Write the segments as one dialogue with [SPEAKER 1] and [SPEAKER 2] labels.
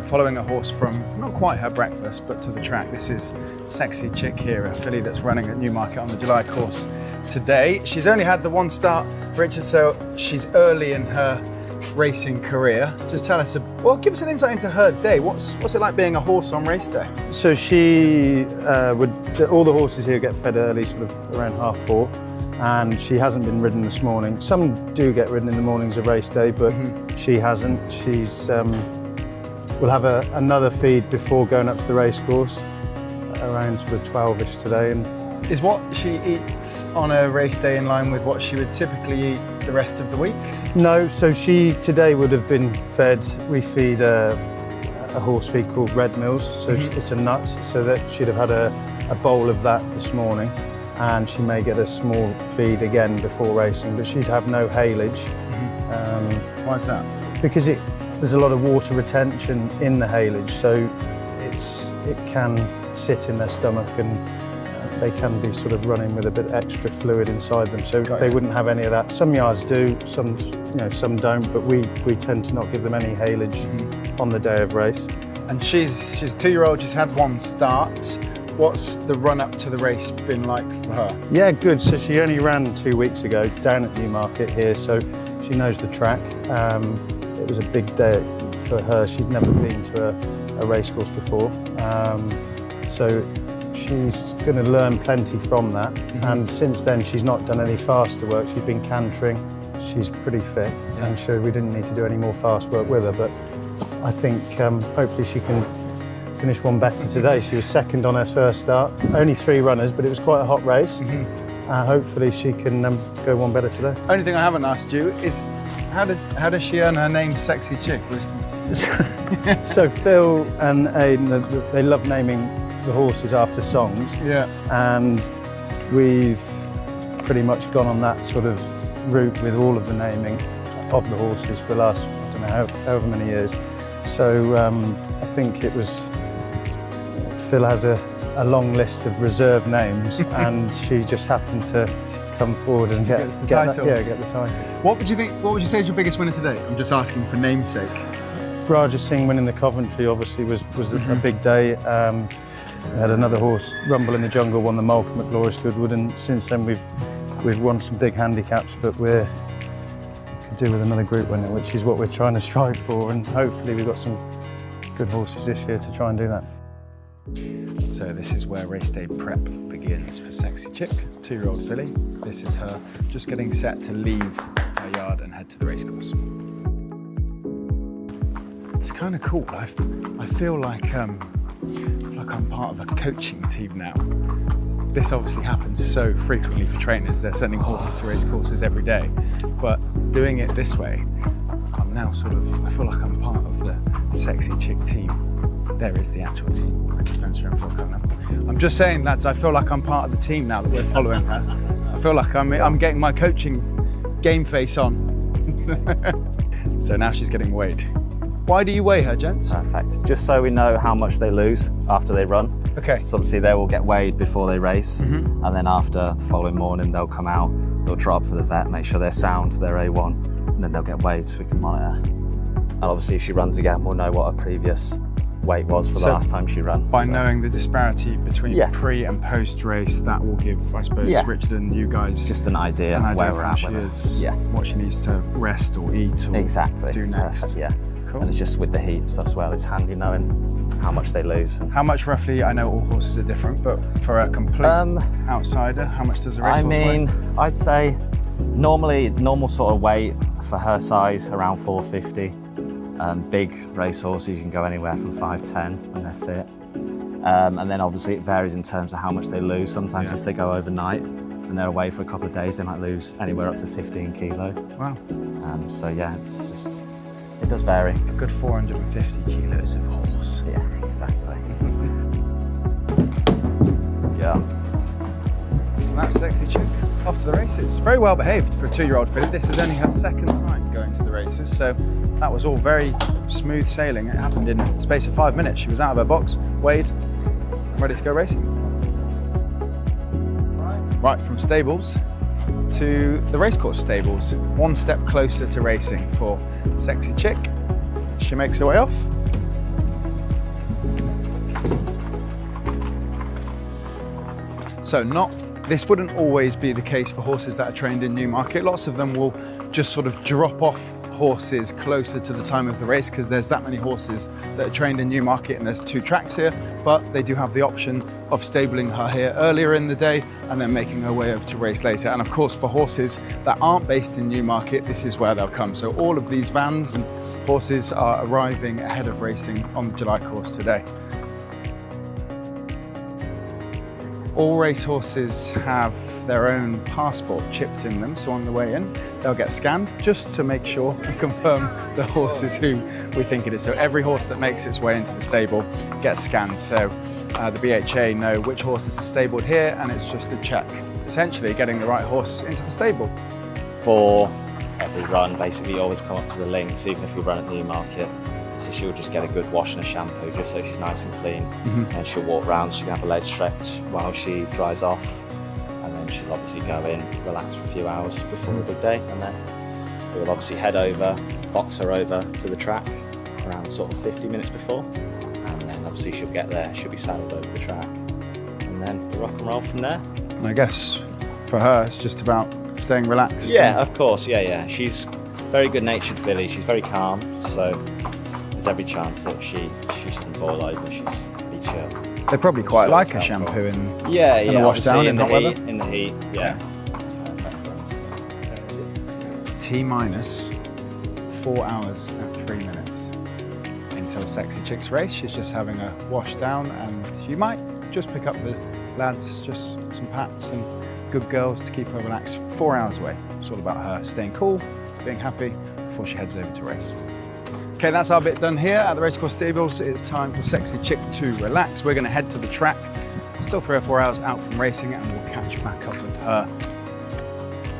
[SPEAKER 1] We're following a horse from not quite her breakfast, but to the track. This is Sexy Chick here, a filly that's running at Newmarket on the July course today. She's only had the one start, Richard, so she's early in her racing career. Just tell us, well, give us an insight into her day. What's it like being a horse on race day?
[SPEAKER 2] So she all the horses here get fed early, sort of around 4:30, and she hasn't been ridden this morning. Some do get ridden in the mornings of race day, but she hasn't. She's we'll have another feed before going up to the race course around sort of 12ish today. And
[SPEAKER 1] is what she eats on a race day in line with what she would typically eat the rest of the week?
[SPEAKER 2] no, so she today would have been fed. We feed a horse feed called Red Mills, so it's a nut, so that she'd have had a bowl of that this morning, and she may get a small feed again before racing, but she'd have no haylage.
[SPEAKER 1] Why is that?
[SPEAKER 2] Because there's a lot of water retention in the haylage, so it can sit in their stomach, and they can be sort of running with a bit extra fluid inside them, so they wouldn't have any of that. Some yards do, some don't, but we tend to not give them any haylage on the day of race.
[SPEAKER 1] And she's a 2-year-old, she's had one start. What's the run up to the race been like for her?
[SPEAKER 2] Yeah, good. So she only ran 2 weeks ago down at Newmarket here, so she knows the track. It was a big day for her. She'd never been to a race course before, so she's going to learn plenty from that. And since then she's not done any faster work. She's been cantering. She's pretty fit, and so we didn't need to do any more fast work with her, but I think hopefully she can finish one better today. She was second on her first start. Only 3 runners, but it was quite a hot race. Hopefully she can go one better today.
[SPEAKER 1] Only thing I haven't asked you is how does she earn her name Sexy Chick?
[SPEAKER 2] So Phil and Aidan, they love naming the horses after songs.
[SPEAKER 1] Yeah.
[SPEAKER 2] And we've pretty much gone on that sort of route with all of the naming of the horses for the last, I don't know, however many years. So I think it was, Phil has a long list of reserved names and she just happened to come forward and get the title. What
[SPEAKER 1] would you say is your biggest winner today? I'm just asking for namesake.
[SPEAKER 2] Raja Singh winning the Coventry obviously was a big day. We had another horse, Rumble in the Jungle, won the Malcolm at Glorious Goodwood, and since then we've won some big handicaps, but we could do with another group winner, which is what we're trying to strive for, and hopefully we've got some good horses this year to try and do that.
[SPEAKER 1] So this is where race day prep begins for Sexy Chick, 2-year-old filly. This is her just getting set to leave her yard and head to the racecourse. It's kind of cool. I feel like I'm part of a coaching team now. This obviously happens so frequently for trainers. They're sending horses to race courses every day, but doing it this way, I'm now I feel like I'm part of the Sexy Chick team. There is the actual team, Ricky Spencer and Phil Cunningham. I'm just saying, lads, I feel like I'm part of the team now that we're following her. I feel like I'm getting my coaching game face on. So now she's getting weighed. Why do you weigh her, gents?
[SPEAKER 3] Perfect. Just so we know how much they lose after they run.
[SPEAKER 1] Okay.
[SPEAKER 3] So obviously they will get weighed before they race, and then after the following morning they'll come out, they'll drop for the vet, make sure they're sound, they're A1, and then they'll get weighed so we can monitor. And obviously if she runs again, we'll know what her previous weight was for the last time she ran.
[SPEAKER 1] By knowing the disparity between pre and post race, that will give, I suppose, Richard and you guys
[SPEAKER 3] just an idea of where we're at with
[SPEAKER 1] her. What she needs to rest or eat or do next.
[SPEAKER 3] Perfect, yeah.
[SPEAKER 1] Cool.
[SPEAKER 3] And it's just with the heat stuff as well, it's handy knowing how much they lose.
[SPEAKER 1] How much roughly, I know all horses are different, but for a complete outsider, how much does a racehorse weigh?
[SPEAKER 3] I'd say normal sort of weight for her size, around 450. Big racehorses, you can go anywhere from 5'10" when they're fit. And then obviously it varies in terms of how much they lose. Sometimes if they go overnight and they're away for a couple of days, they might lose anywhere up to 15 kilo.
[SPEAKER 1] Wow.
[SPEAKER 3] So yeah, it does vary.
[SPEAKER 1] A good 450 kilos of horse.
[SPEAKER 3] Yeah, exactly. Yeah.
[SPEAKER 1] And that's Sexy Chick off to the races. Very well behaved for a 2-year-old filly. This is only her second time going to the races, so that was all very smooth sailing. It happened in the space of 5 minutes. She was out of her box, weighed, ready to go racing. Right, from stables to the racecourse stables. One step closer to racing for Sexy Chick. She makes her way off. So this wouldn't always be the case for horses that are trained in Newmarket. Lots of them will just sort of drop off horses closer to the time of the race because there's that many horses that are trained in Newmarket and there's 2 tracks here, but they do have the option of stabling her here earlier in the day and then making her way over to race later. And of course, for horses that aren't based in Newmarket, this is where they'll come. So all of these vans and horses are arriving ahead of racing on the July course today. All racehorses have their own passport chipped in them, so on the way in, they'll get scanned just to make sure and confirm the horse is who we think it is. So every horse that makes its way into the stable gets scanned. So the BHA know which horses are stabled here, and it's just a check, essentially getting the right horse into the stable.
[SPEAKER 3] For every run, basically, you always come up to the links, even if you run at Newmarket. So she'll just get a good wash and a shampoo just so she's nice and clean. And she'll walk around, she can have a leg stretch while she dries off. And then she'll obviously go in, relax for a few hours before the big day. And then we'll obviously head over, box her over to the track around sort of 50 minutes before. And then obviously she'll get there, she'll be saddled over the track. And then we'll rock and roll from there.
[SPEAKER 1] And I guess for her, it's just about staying relaxed.
[SPEAKER 3] Yeah, of course, yeah. She's very good-natured filly, she's very calm, so there's every chance that she shouldn't boil over, she's pretty chill.
[SPEAKER 1] They probably quite like a shampoo in the wash down in hot weather.
[SPEAKER 3] In the heat, yeah.
[SPEAKER 1] T-minus 4 hours and 3 minutes until Sexy Chick's race. She's just having a wash down, and you might just pick up the lads, just some pats and good girls to keep her relaxed. 4 hours away. It's all about her staying cool, being happy before she heads over to race. Okay, that's our bit done here at the Racecourse Stables. It's time for Sexy Chick to relax. We're going to head to the track. Still 3 or 4 hours out from racing, and we'll catch back up with her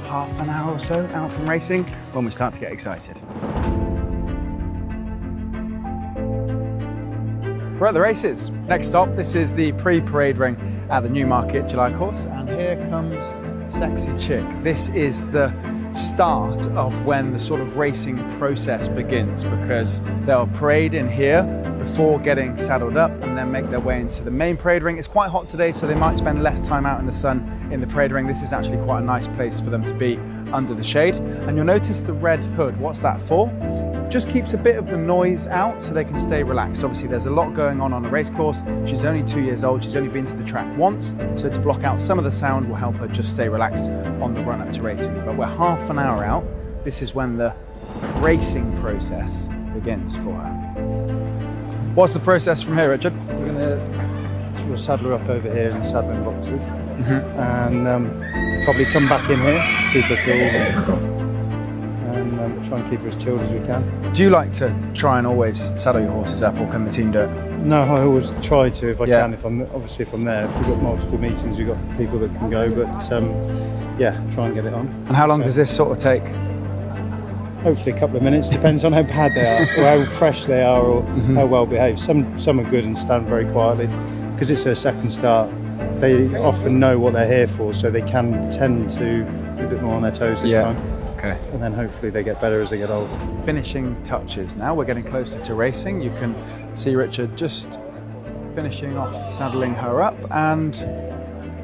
[SPEAKER 1] half an hour or so out from racing when we start to get excited. We're at the races. Next stop, this is the pre-parade ring at the Newmarket July course, and here comes Sexy Chick. This is the start of when the sort of racing process begins, because they'll parade in here before getting saddled up and then make their way into the main parade ring. It's quite hot today, so they might spend less time out in the sun in the parade ring. This is actually quite a nice place for them to be under the shade. And you'll notice the red hood. What's that for? Just keeps a bit of the noise out so they can stay relaxed. Obviously there's a lot going on the race course. She's only 2 years old, she's only been to the track once, so to block out some of the sound will help her just stay relaxed on the run up to racing. But we're half an hour out. This is when the racing process begins for her. What's the process from here, Richard?
[SPEAKER 2] We'll saddle her up over here in the saddling boxes, and probably come back in here, keep her cool, and try and keep her as chilled as we can.
[SPEAKER 1] Do you like to try and always saddle your horses up, or can the team do it?
[SPEAKER 2] No, I always try to if I can. If I'm there, if we've got multiple meetings, we've got people that can go. But yeah, try and get it on.
[SPEAKER 1] And how long does this sort of take?
[SPEAKER 2] Hopefully a couple of minutes. Depends on how bad they are, or how fresh they are, or how well behaved. Some are good and stand very quietly because it's their second start. They often know what they're here for, so they can tend to be a bit more on their toes this time.
[SPEAKER 1] Okay.
[SPEAKER 2] And then hopefully they get better as they get older.
[SPEAKER 1] Finishing touches now. We're getting closer to racing. You can see Richard just finishing off saddling her up, and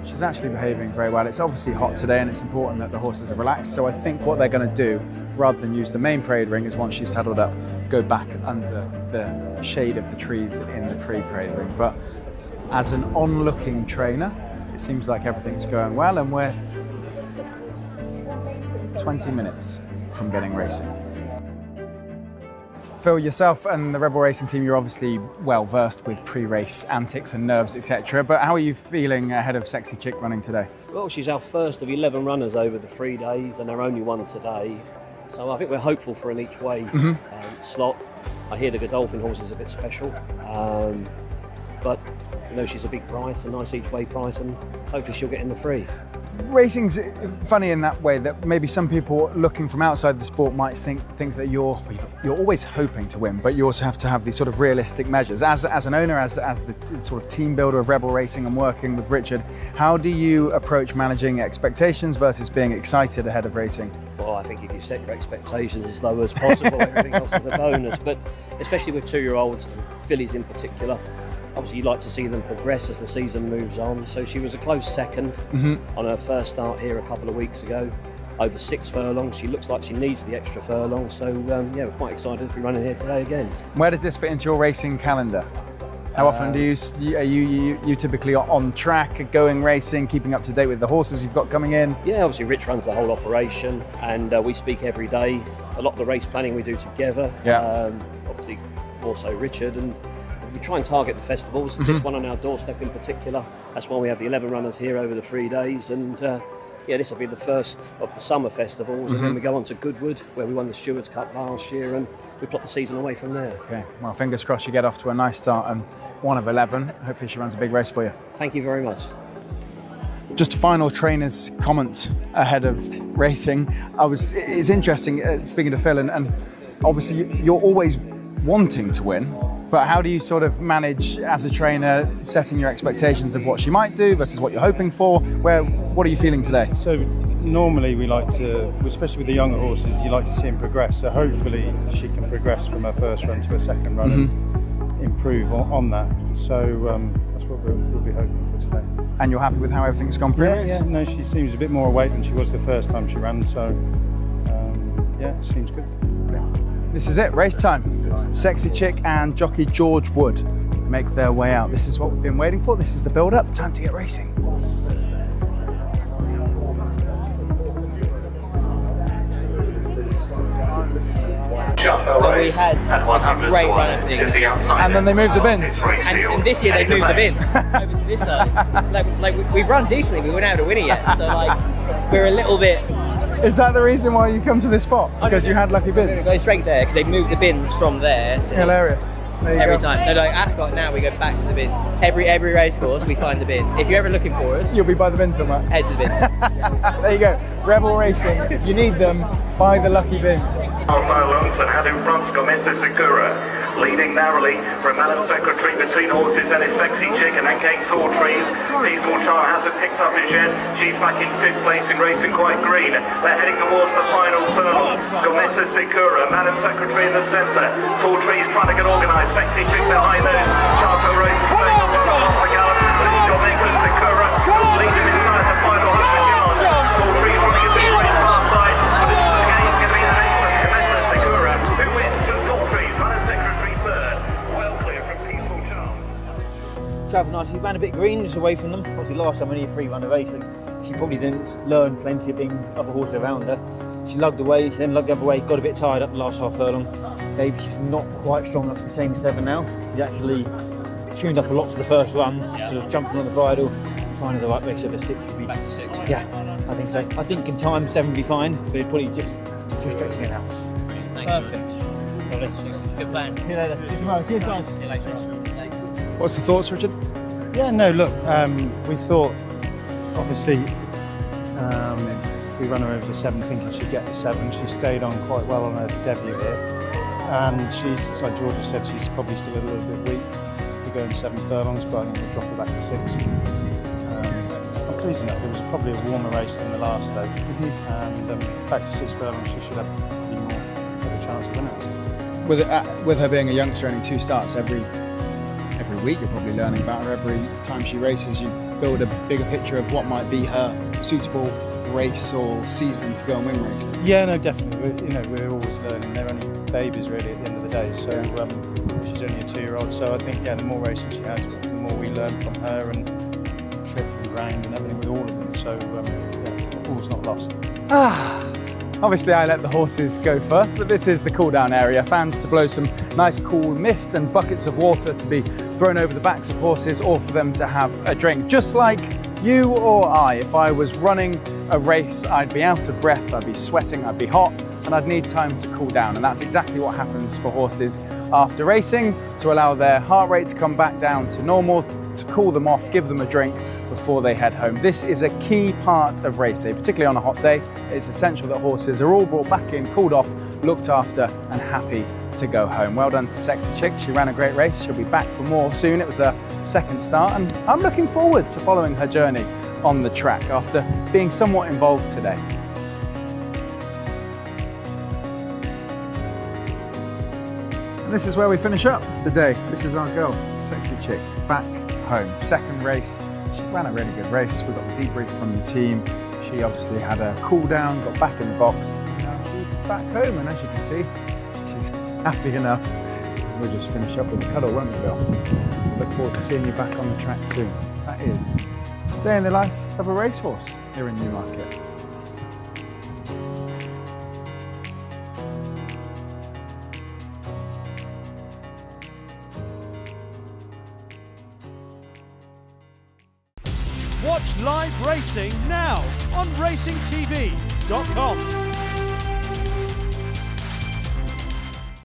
[SPEAKER 1] she's actually behaving very well. It's obviously hot today and it's important that the horses are relaxed, so I think what they're going to do, rather than use the main parade ring, is once she's saddled up, go back under the shade of the trees in the pre-parade ring. But as an onlooking trainer, it seems like everything's going well, and we're 20 minutes from getting racing. Phil, yourself and the Rebel Racing team, you're obviously well versed with pre-race antics and nerves, etc. But how are you feeling ahead of Sexy Chick running today?
[SPEAKER 4] Well, she's our first of 11 runners over the 3 days, and our only one today. So I think we're hopeful for an each way slot. I hear the Godolphin horse is a bit special, but you know, she's a big price, a nice each way price, and hopefully she'll get in the free.
[SPEAKER 1] Racing's funny in that way that maybe some people looking from outside the sport might think that you're always hoping to win, but you also have to have these sort of realistic measures. As an owner, as the sort of team builder of Rebel Racing and working with Richard, how do you approach managing expectations versus being excited ahead of racing?
[SPEAKER 4] Well, I think if you set your expectations as low as possible, everything else is a bonus. But especially with 2-year-olds and fillies in particular, obviously you like to see them progress as the season moves on. So she was a close second on her first start here a couple of weeks ago, over 6 furlongs. She looks like she needs the extra furlong, so yeah, we're quite excited to be running here today again.
[SPEAKER 1] Where does this fit into your racing calendar? How often are you typically on track, going racing, keeping up to date with the horses you've got coming in?
[SPEAKER 4] Yeah, obviously Rich runs the whole operation, and we speak every day. A lot of the race planning we do together.
[SPEAKER 1] Yeah.
[SPEAKER 4] Obviously also Richard, and we try and target the festivals. This one on our doorstep in particular. That's why we have the 11 runners here over the 3 days, and yeah, this will be the first of the summer festivals, and then we go on to Goodwood, where we won the Stewards' Cup last year, and we plot the season away from there.
[SPEAKER 1] Okay, well, fingers crossed you get off to a nice start, and 1 of 11. Hopefully she runs a big race for you.
[SPEAKER 4] Thank you very much.
[SPEAKER 1] Just a final trainer's comment ahead of racing. It's interesting, speaking to Phil, and obviously you're always wanting to win, but how do you sort of manage as a trainer setting your expectations of what she might do versus what you're hoping for? What are you feeling today?
[SPEAKER 2] So normally we like to, especially with the younger horses, you like to see them progress. So hopefully she can progress from her first run to her second run and improve on that. So that's what we'll be hoping for today.
[SPEAKER 1] And you're happy with how everything's gone previous?
[SPEAKER 2] Yeah, no, she seems a bit more awake than she was the first time she ran. So yeah, it seems good.
[SPEAKER 1] This is it, race time. Sexy Chick and jockey George Wood make their way out. This is what we've been waiting for. This is the build-up. Time to get racing.
[SPEAKER 5] And we had a great run of things.
[SPEAKER 1] And then they moved the bins.
[SPEAKER 5] And this year they moved the bin over to this side. We've run decently, we weren't able to win it yet. So we're a little bit...
[SPEAKER 1] Is that the reason why you come to this spot? Because you had lucky
[SPEAKER 5] We're going
[SPEAKER 1] bins?
[SPEAKER 5] to go straight there because they moved the bins from there to
[SPEAKER 1] Hilarious. There you
[SPEAKER 5] every
[SPEAKER 1] go.
[SPEAKER 5] time. No, Ascot, now we go back to the bins. Every race course we find the bins. If you're ever looking for us,
[SPEAKER 1] You'll be by the bin somewhere.
[SPEAKER 5] head to the bins.
[SPEAKER 1] There you go. Rebel Racing. If you need them, buy the lucky bins.
[SPEAKER 6] Furlongs and had in front Scomessa Segura, leading narrowly from Madam Secretary between horses and his Sexy Chick, and then came Tall Trees. Peaceful Charm hasn't picked up as yet. She's back in 5th place in Racing Quite Green. They're heading towards the final furlong. Scomessa Segura, Madam Secretary in the centre. Tall Trees trying to get organised. Sexy Chick behind those. Charco Rose is staying on the gallop, but it's Scomessa Segura leading inside the final 100 yards. Tall Trees running a big race far side, but it's again going to be the race for Scomessa Segura, who wins from Tall Trees. Madam Secretary third, well clear from Peaceful Charm.
[SPEAKER 7] Travelled nicely, ran a bit green, just away from them. Obviously last time only a 3-runner race, so she probably didn't learn plenty of being other horses around her. She lugged away, she then lugged the other way, got a bit tired up the last half furlong. Maybe she's not quite strong enough to be same 7 now. She's actually tuned up a lot for the first run, sort of jumping on the bridle, finding the right race over 6 would be...
[SPEAKER 5] Back to 6.
[SPEAKER 7] Yeah, I think so. I think in time 7 would be fine, but it's probably just too stretching it now.
[SPEAKER 5] Thank you. Good plan.
[SPEAKER 7] See you later. Cheers, guys.
[SPEAKER 5] See you later on.
[SPEAKER 1] What's the thoughts, Richard?
[SPEAKER 2] Yeah, no, look, we thought, obviously, we run her over the 7 thinking she'd get the 7. She stayed on quite well on her debut here. And she's, like Georgia said, she's probably still a little bit weak. We're going 7 furlongs, but I think we'll drop her back to 6. I'm pleased enough, it was probably a warmer race than the last day. And back to 6 furlongs, she should have probably more of a chance of winning it.
[SPEAKER 1] With her being a youngster, only 2 starts every week, you're probably learning about her. Every time she races, you build a bigger picture of what might be her suitable race or season to go and win races.
[SPEAKER 2] Yeah, no, definitely. We're always learning. They're only babies really at the end of the day. So she's only a 2-year-old. So I think the more racing she has, the more we learn from her, and trip and round and everything with all of them. So all's not lost.
[SPEAKER 1] Obviously I let the horses go first, but this is the cool down area. Fans to blow some nice cool mist and buckets of water to be thrown over the backs of horses, or for them to have a drink. Just like you or I, if I was running a race, I'd be out of breath, I'd be sweating, I'd be hot, and I'd need time to cool down. And that's exactly what happens for horses after racing, to allow their heart rate to come back down to normal, to cool them off, give them a drink before they head home. This is a key part of race day, particularly on a hot day. It's essential that horses are all brought back in, cooled off, looked after, and happy to go home. Well done to Sexy Chick. She ran a great race. She'll be back for more soon. It was her 2nd start, and I'm looking forward to following her journey on the track after being somewhat involved today. And this is where we finish up the day. This is our goal. Sexy Chick back home. Second race, she ran a really good race. We got the debrief from the team. She obviously had a cool down, got back in the box. Now she's back home, and as you can see, she's happy enough. We'll just finish up with a cuddle, won't we, Bill? Look forward to seeing you back on the track soon. That is day in the life of a racehorse here in Newmarket.
[SPEAKER 8] Watch live racing now on racingtv.com.